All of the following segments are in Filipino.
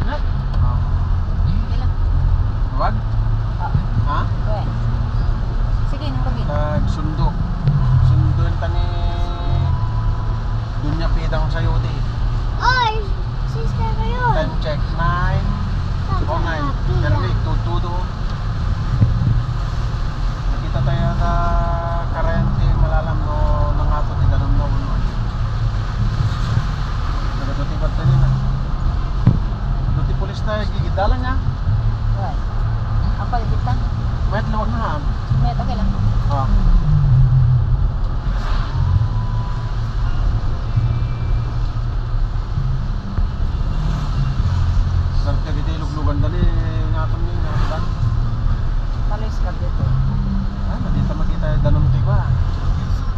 Ano? Sige lang. Wag? Ha? Okay. Sige, nangkagin. Nagsundo. Sunduin ta ni Dunya Pidang sa Yodi. Oy, sister kayo. Time check 9:09. Derby tutudo. Nakita tayo sa karente malalam no nangapot di dalam no. Nagatuti tayo na. Duty police tayo gigidalan niya. Right. Ang palitan. Mayat lawag na ha. May okay lang. Ah. Sarta kita iluglugan dali ngaton ni ngaton. Talis ka dito. Ah, dito makita danom ti ba.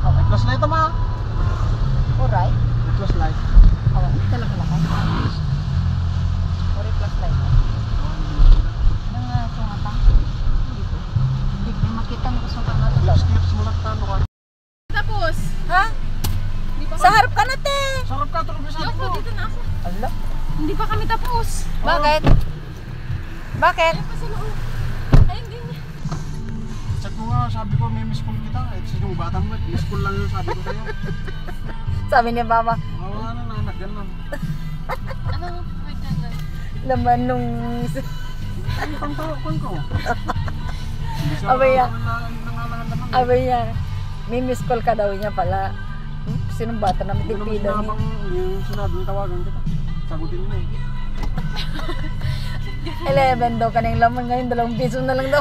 May plus light ma. Alright. May plus light. Awan, ito lang lang. Ori plus light. Nang sungatang. Dito. Hindi ko makita mo sungatang natin. Plus clips mo lang tano ka. Tapos, Ha? Sa harap ka na, te. Sarap ka tulog sa yoko, dito na ako. Ala. Hindi pa kami tapos. Bakit? Bakit? Ayun pa sa loob. Ayun din niya. Check ko nga, sabi ko may miss call kita. Eh, sinong batang mo, miss call lang yun sabi ko sa'yo. Sabi ni Mama, Wala na anak yan lang. Ano? Wait lang lang. laman nung... Ano pang tawag ko? Abay yan. Nangalangan naman. Abay niya, may miss call ka daw niya pala. Sinong bata na Hindi naman matipilan niya? sinabang yung sinabi ng tawagan kita. Sagutin mo eh. 11 daw kanang laman ngayon, 2 piso na lang daw.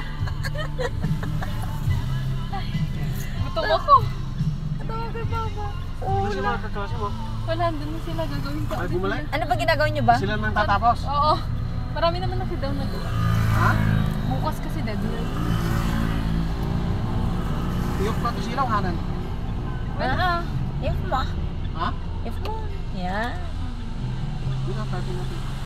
Gutom ako. Tawag kay Papa. Ano sila mga kaklase mo? Wala, doon na sila gagawin ko. Ay bumalik? Ano ba ginagawa niyo ba? Sila nang tatapos? Oo. Marami naman na si daw nagawa. Ha? Bukas kasi deadline. Iyok pa ito silaw hanan. Ah. If mo. Ha? If mo. Yeah. Hindi na, tayo natin.